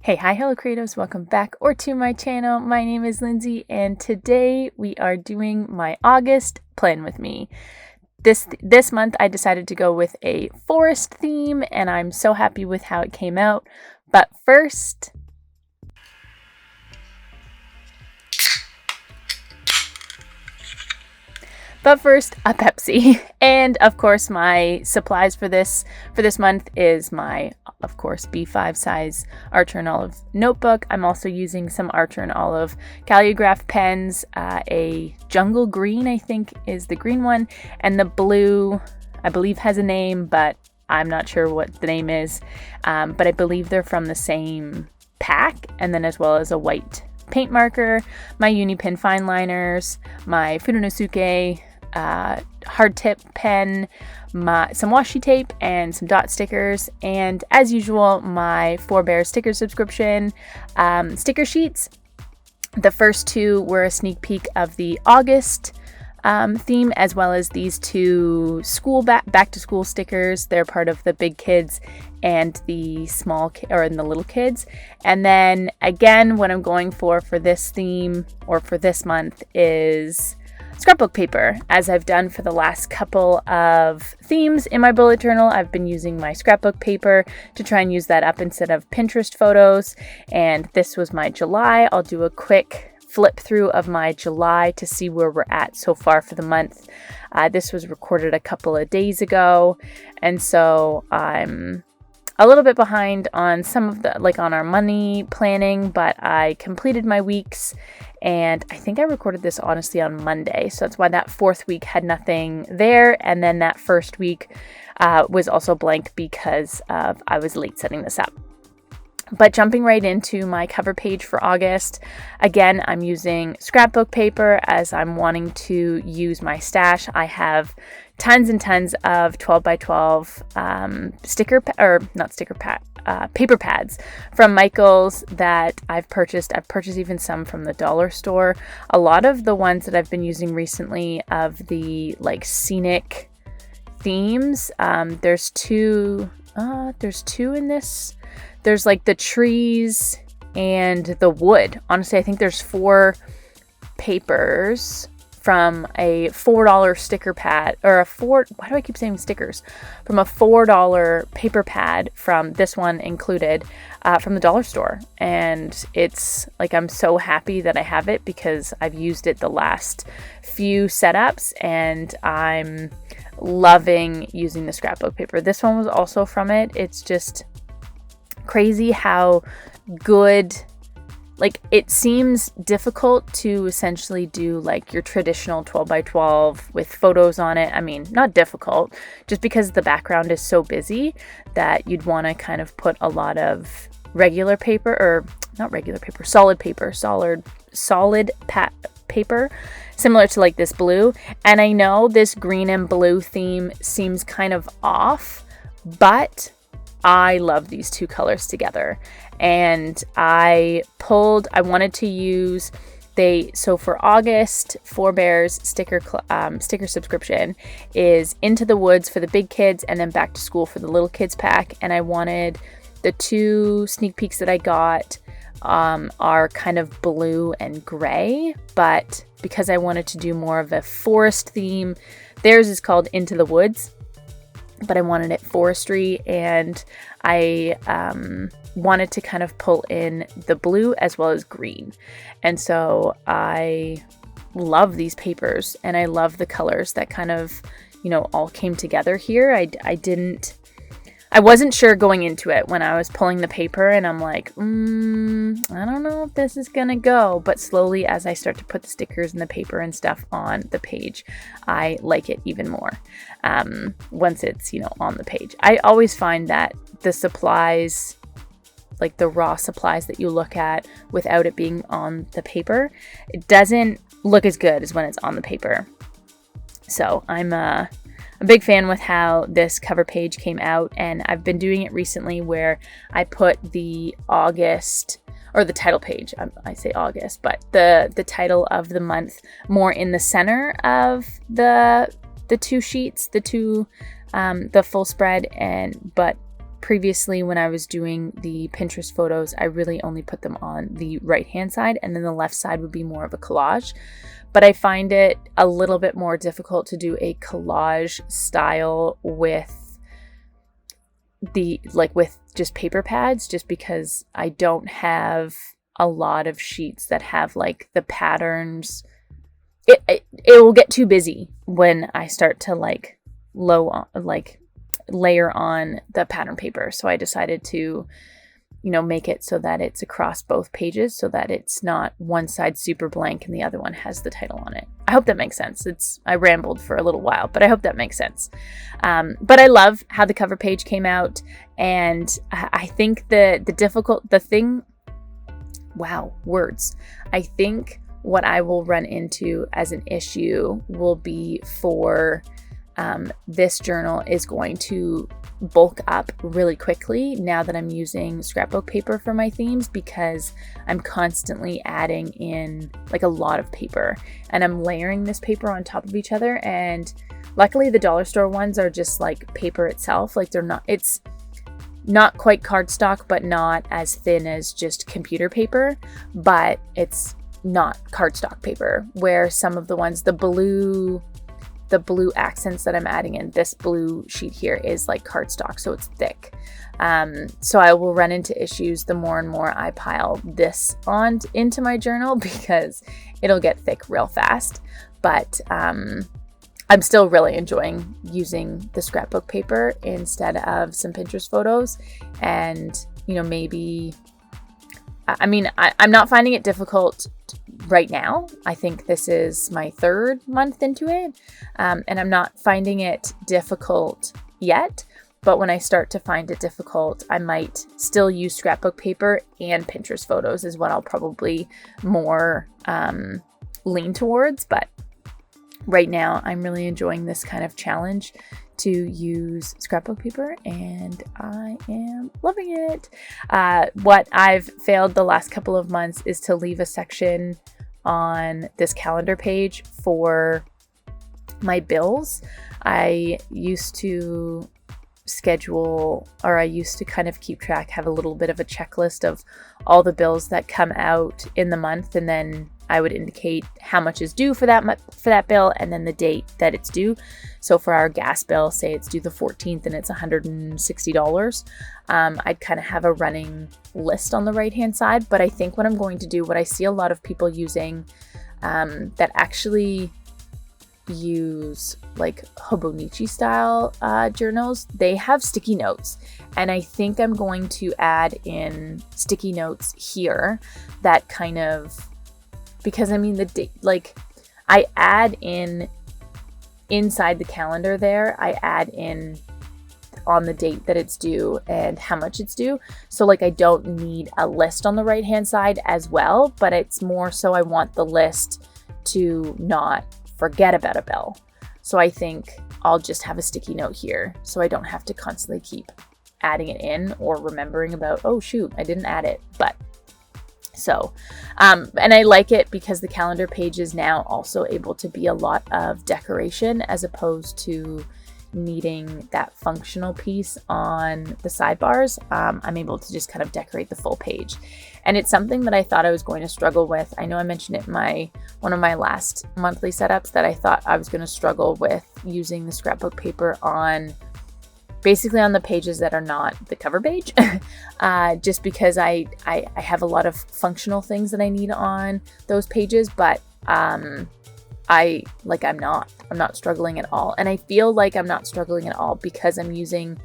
Hey, hi, hello creatives, welcome back or to my channel. My name is Lindsay and today we are doing my August plan with me. This month I decided to go with a forest theme and I'm so happy with how it came out. But first, a Pepsi. And of course, my supplies for this month is my, of course, B5 size Archer and Olive notebook. I'm also using some Archer and Olive calligraph pens, a jungle green, I think is the green one, and the blue, I believe has a name, but I'm not sure what the name is. But I believe they're from the same pack, and then as well as a white paint marker, my uni pen fine liners, my Furunosuke hard tip pen, some washi tape, and some dot stickers, and as usual, my Four Sticker subscription sticker sheets. The first two were a sneak peek of the August theme, as well as these two school back to school stickers. They're part of the big kids and the the little kids. And then again, what I'm going for this theme or for this month is scrapbook paper. As I've done for the last couple of themes in my bullet journal, I've been using my scrapbook paper to try and use that up instead of Pinterest photos. And this was my July. I'll do a quick flip through of my July to see where we're at so far for the month. This was recorded a couple of days ago, and so I'm a little bit behind on some of on our money planning, but I completed my weeks, and I think I recorded this honestly on Monday, so that's why that fourth week had nothing there, and then that first week was also blank because I was late setting this up. But jumping right into my cover page for August, again, I'm using scrapbook paper as I'm wanting to use my stash. I have tons and tons of 12 by 12 paper pads from Michael's that I've purchased. I've purchased even some from the dollar store. A lot of the ones that I've been using recently of the scenic themes, there's two in this. There's the trees and the wood. Honestly, I think there's 4 papers from a $4 sticker pad, or why do I keep saying stickers? From a $4 paper pad, from this one included, from the dollar store. And it's I'm so happy that I have it because I've used it the last few setups and I'm loving using the scrapbook paper. This one was also from it. It's just crazy how good, it seems difficult to essentially do your traditional 12 by 12 with photos on it. I mean, not difficult, just because the background is so busy that you'd want to kind of put a lot of regular paper, or not regular paper, solid paper, paper, similar to this blue. And I know this green and blue theme seems kind of off, but I love these two colors together, and I wanted to use so for August, Four Bears sticker subscription is Into the Woods for the big kids and then Back to School for the little kids pack. And I wanted the two sneak peeks that I got are kind of blue and gray, but because I wanted to do more of a forest theme, theirs is called Into the Woods, but I wanted it forestry, and I wanted to kind of pull in the blue as well as green. And so I love these papers, and I love the colors that kind of, all came together here. I wasn't sure going into it when I was pulling the paper, and I'm like, I don't know if this is gonna go. But slowly, as I start to put the stickers and the paper and stuff on the page, I like it even more once it's, on the page. I always find that the supplies, the raw supplies that you look at without it being on the paper, it doesn't look as good as when it's on the paper. So I'm a big fan with how this cover page came out, and I've been doing it recently where I put the August, or the title page, I say August, but the title of the month more in the center of the two sheets, the full spread, but previously when I was doing the Pinterest photos, I really only put them on the right hand side, and then the left side would be more of a collage. But I find it a little bit more difficult to do a collage style with with just paper pads, just because I don't have a lot of sheets that have like the patterns. It will get too busy when I start to layer on the pattern paper. So I decided to, make it so that it's across both pages, so that it's not one side super blank and the other one has the title on it. I hope that makes sense. I rambled for a little while, but I hope that makes sense. But I love how the cover page came out, and I think I think what I will run into as an issue will be for this journal is going to bulk up really quickly now that I'm using scrapbook paper for my themes, because I'm constantly adding in like a lot of paper, and I'm layering this paper on top of each other. And luckily the dollar store ones are just like paper itself. Like it's not quite cardstock, but not as thin as just computer paper, but it's not cardstock paper, where some of the ones, the blue accents that I'm adding in, this blue sheet here is like cardstock, so it's thick. So I will run into issues the more and more I pile this on into my journal, because it'll get thick real fast. But I'm still really enjoying using the scrapbook paper instead of some Pinterest photos. And, maybe, I'm not finding it difficult right now. I think this is my 3rd month into it, and I'm not finding it difficult yet. But when I start to find it difficult, I might still use scrapbook paper, and Pinterest photos is what I'll probably more lean towards. But right now, I'm really enjoying this kind of challenge to use scrapbook paper, and I am loving it. What I've failed the last couple of months is to leave a section on this calendar page for my bills. I used to kind of keep track, have a little bit of a checklist of all the bills that come out in the month, and then I would indicate how much is due for that bill, and then the date that it's due. So for our gas bill, say it's due the 14th and it's $160, I'd kind of have a running list on the right hand side. But I think what I'm going to do, what I see a lot of people using that actually use like Hobonichi style journals, they have sticky notes, and I think I'm going to add in sticky notes here that kind of, because the date, like I add in inside the calendar there, I add in on the date that it's due and how much it's due. So like I don't need a list on the right hand side as well, but it's more so I want the list to not forget about a bill. So I think I'll just have a sticky note here, so I don't have to constantly keep adding it in or remembering about, oh shoot, I didn't add it. But so, and I like it because the calendar page is now also able to be a lot of decoration, as opposed to needing that functional piece on the sidebars. I'm able to just kind of decorate the full page. And it's something that I thought I was going to struggle with. I know I mentioned it in one of my last monthly setups, that I thought I was going to struggle with using the scrapbook paper on basically on the pages that are not the cover page, just because I have a lot of functional things that I need on those pages, but I'm not struggling at all. And I feel like I'm not struggling at all because I'm using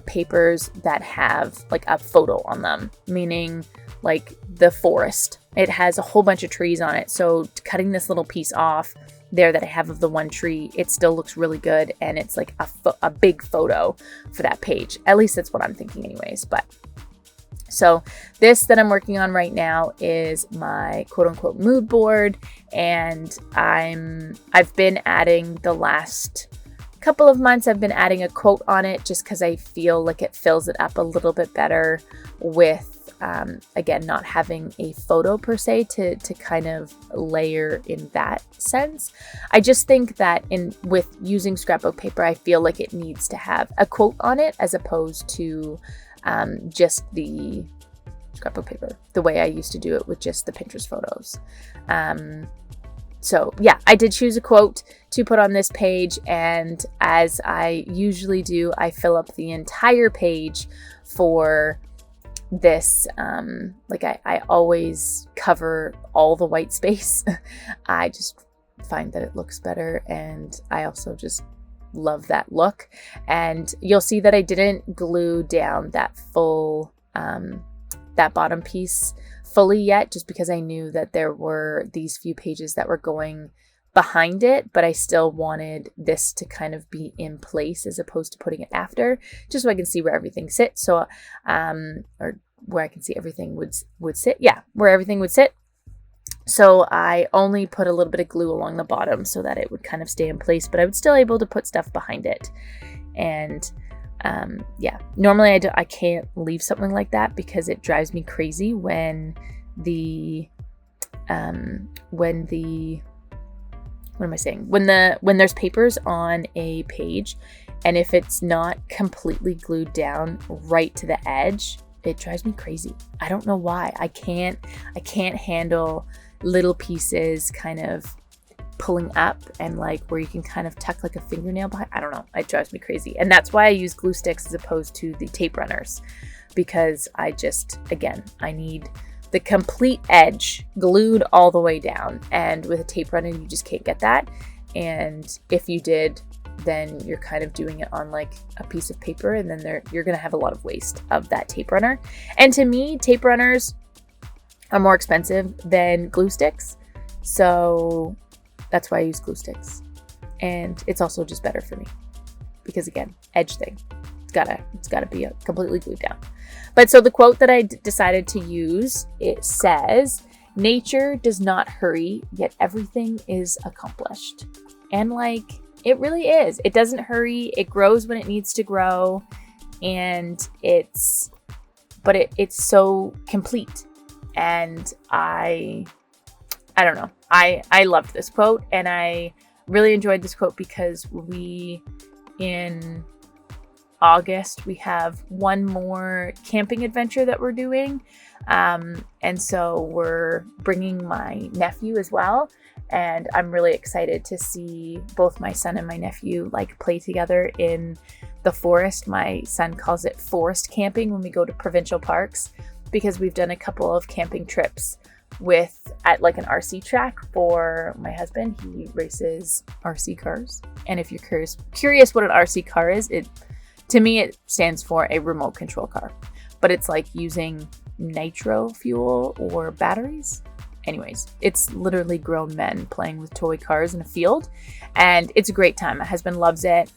papers that have like a photo on them, meaning like the forest. It has a whole bunch of trees on it. So cutting this little piece off there that I have of the one tree, it still looks really good, and it's like a big photo for that page. At least that's what I'm thinking anyways. But so this that I'm working on right now is my quote unquote mood board, and I've been adding the last couple of months, I've been adding a quote on it just because I feel like it fills it up a little bit better with again, not having a photo per se to kind of layer in that sense. I just think that with using scrapbook paper, I feel like it needs to have a quote on it as opposed to just the scrapbook paper, the way I used to do it with just the Pinterest photos. So yeah, I did choose a quote to put on this page, and as I usually do, I fill up the entire page for this. I always cover all the white space. I just find that it looks better, and I also just love that look. And you'll see that I didn't glue down that full that bottom piece fully yet, just because I knew that there were these few pages that were going behind it, but I still wanted this to kind of be in place as opposed to putting it after, just so I can see where everything sits. So, or where I can see everything would sit. Yeah, where everything would sit. So I only put a little bit of glue along the bottom so that it would kind of stay in place, but I was still able to put stuff behind it. And yeah, normally I can't leave something like that because it drives me crazy when there's papers on a page, and if it's not completely glued down right to the edge, it drives me crazy. I don't know why. I can't handle little pieces kind of pulling up and like where you can kind of tuck like a fingernail behind. I don't know. It drives me crazy. And that's why I use glue sticks as opposed to the tape runners, because I need the complete edge glued all the way down. And with a tape runner, you just can't get that. And if you did, then you're kind of doing it on like a piece of paper, and then you're going to have a lot of waste of that tape runner. And to me, tape runners are more expensive than glue sticks. So that's why I use glue sticks. And it's also just better for me because, again, edge thing. It's gotta be completely glued down. But so the quote that I decided to use, it says, "Nature does not hurry, yet everything is accomplished." And like, it really is. It doesn't hurry. It grows when it needs to grow. And it's so complete. And I don't know. I loved this quote, and I really enjoyed this quote because in August, we have one more camping adventure that we're doing. And so we're bringing my nephew as well. And I'm really excited to see both my son and my nephew like play together in the forest. My son calls it forest camping when we go to provincial parks, because we've done a couple of camping trips at like an RC track for my husband. He races RC cars. And if you're curious what an RC car is, to me, it stands for a remote control car, but it's like using nitro fuel or batteries. Anyways, it's literally grown men playing with toy cars in a field, and it's a great time. My husband loves it.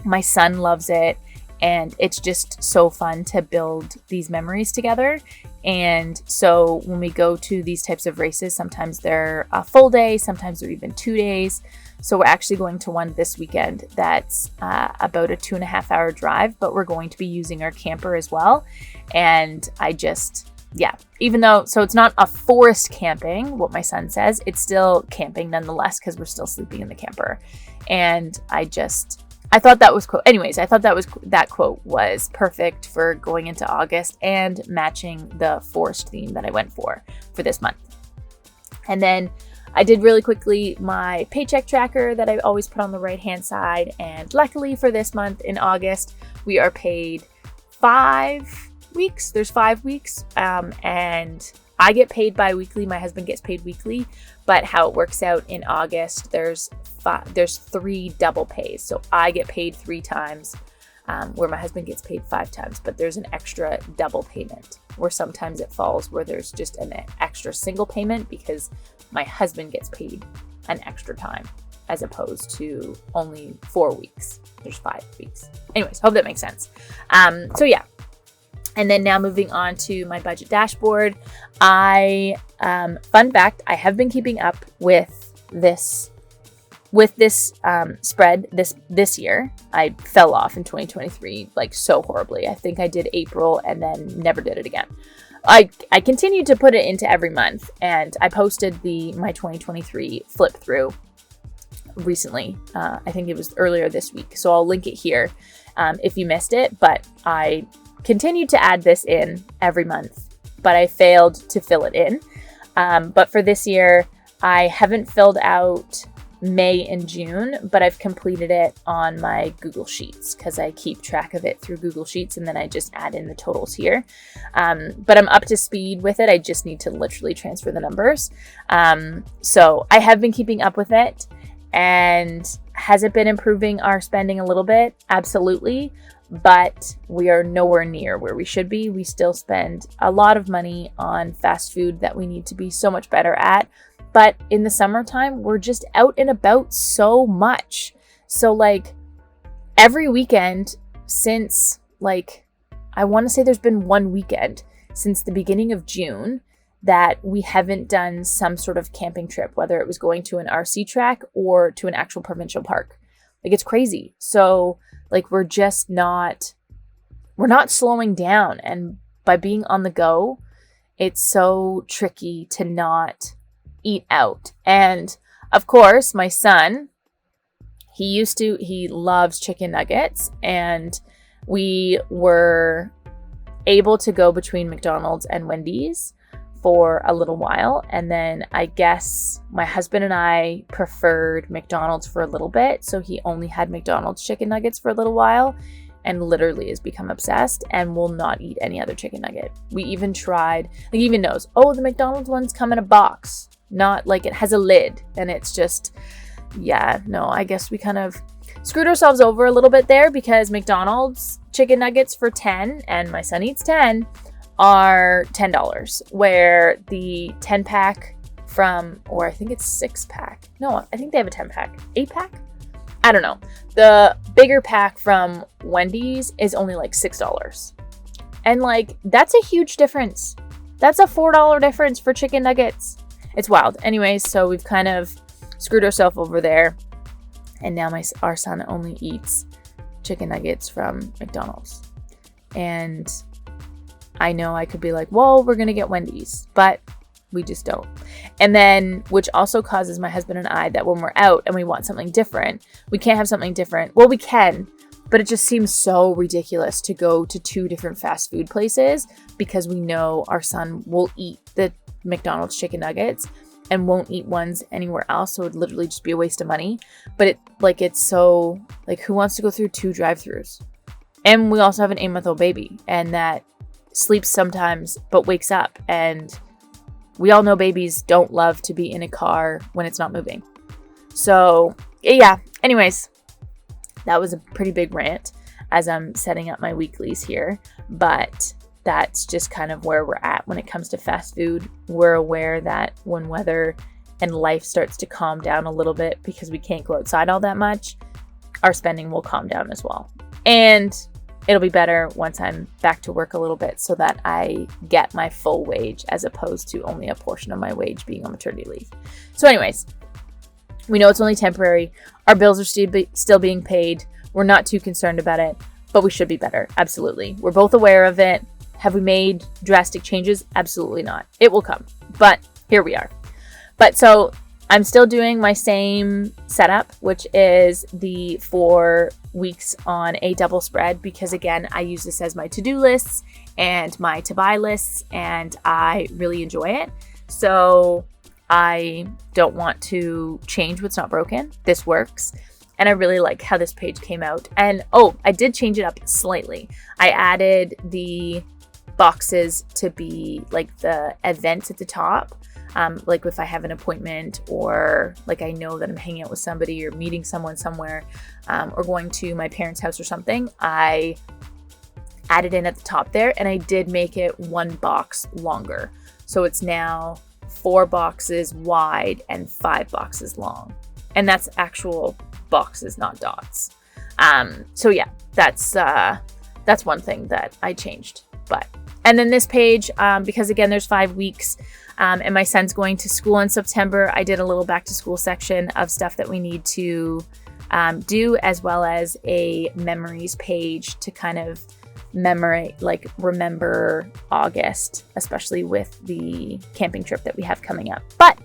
My son loves it. And it's just so fun to build these memories together. And so when we go to these types of races, sometimes they're a full day, sometimes they're even 2 days. So we're actually going to one this weekend that's about a 2.5 hour drive, but we're going to be using our camper as well. And even though, so it's not a forest camping, what my son says, it's still camping nonetheless, because we're still sleeping in the camper. And I thought that was cool. Anyways, I thought that quote was perfect for going into August and matching the forest theme that I went for this month. And then I did really quickly my paycheck tracker that I always put on the right-hand side. And luckily for this month in August, we are paid 5 weeks. There's 5 weeks. And I get paid bi-weekly. My husband gets paid weekly. But how it works out in August, there's 3 double pays. So I get paid 3 times, where my husband gets paid 5 times. But there's an extra double payment, where sometimes it falls where there's just an extra single payment because my husband gets paid an extra time, as opposed to only 4 weeks. There's 5 weeks. Anyways, hope that makes sense. So yeah. And then now moving on to my budget dashboard, fun fact, I have been keeping up with this spread this year. I fell off in 2023 like so horribly. I think I did April and then never did it again. I continued to put it into every month, and I posted my 2023 flip through recently. I think it was earlier this week, so I'll link it here if you missed it. But I continued to add this in every month, but I failed to fill it in. But for this year, I haven't filled out May and June, but I've completed it on my Google Sheets because I keep track of it through Google Sheets, and then I just add in the totals here. But I'm up to speed with it. I just need to literally transfer the numbers. So I have been keeping up with it. And has it been improving our spending a little bit? Absolutely. But we are nowhere near where we should be. We still spend a lot of money on fast food that we need to be so much better at. But in the summertime, we're just out and about so much. So like every weekend since I want to say there's been one weekend since the beginning of June that we haven't done some sort of camping trip, whether it was going to an RC track or to an actual provincial park. Like it's crazy. So we're not slowing down. And by being on the go, it's so tricky to not eat out. And of course, my son, he loves chicken nuggets, and we were able to go between McDonald's and Wendy's for a little while. And then I guess my husband and I preferred McDonald's for a little bit. So he only had McDonald's chicken nuggets for a little while and literally has become obsessed and will not eat any other chicken nugget. We even tried, he even knows, oh, the McDonald's ones come in a box, not it has a lid. And it's just, I guess we kind of screwed ourselves over a little bit there because McDonald's chicken nuggets for 10, and my son eats 10, are $10, where the 10 pack or I think it's 6 pack. No, I think they have a 10 pack, 8 pack. I don't know. The bigger pack from Wendy's is only $6. And that's a huge difference. That's a $4 difference for chicken nuggets. It's wild. Anyways, so we've kind of screwed ourselves over there. And now our son only eats chicken nuggets from McDonald's. And I know I could be well, we're going to get Wendy's, but we just don't. And then, which also causes my husband and I that when we're out and we want something different, we can't have something different. Well, we can, but it just seems so ridiculous to go to 2 different fast food places because we know our son will eat the McDonald's chicken nuggets and won't eat ones anywhere else. So it would literally just be a waste of money. But it's so who wants to go through 2 drive-thrus? And we also have an 8-month-old baby, and that sleeps sometimes but wakes up, and we all know babies don't love to be in a car when it's not moving. So yeah, anyways, that was a pretty big rant as I'm setting up my weeklies here, but that's just kind of where we're at when it comes to fast food. We're aware that when weather and life starts to calm down a little bit because we can't go outside all that much, our spending will calm down as well. And it'll be better once I'm back to work a little bit so that I get my full wage as opposed to only a portion of my wage being on maternity leave. So anyways, we know it's only temporary. Our bills are still being paid. We're not too concerned about it, but we should be better. Absolutely. We're both aware of it. Have we made drastic changes? Absolutely not. It will come, but here we are. But so I'm still doing my same setup, which is the 4 weeks on a double spread, because again, I use this as my to-do lists and my to-buy lists, and I really enjoy it. So I don't want to change what's not broken. This works. And I really like how this page came out. And I did change it up slightly. I added the boxes to be the events at the top. If I have an appointment or I know that I'm hanging out with somebody or meeting someone somewhere, or going to my parents' house or something, I added in at the top there, and I did make it 1 box longer. So it's now 4 boxes wide and 5 boxes long. And that's actual boxes, not dots. So yeah, that's one thing that I changed. And then this page, because again, there's 5 weeks, and my son's going to school in September, I did a little back to school section of stuff that we need to do, as well as a memories page to kind of remember August, especially with the camping trip that we have coming up. But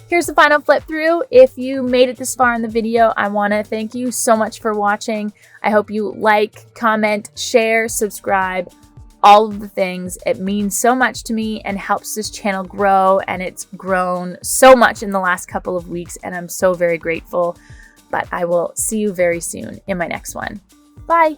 here's the final flip through. If you made it this far in the video, I want to thank you so much for watching. I hope you like, comment, share, subscribe, all of the things. It means so much to me and helps this channel grow, and it's grown so much in the last couple of weeks, and I'm so very grateful. But I will see you very soon in my next one. Bye!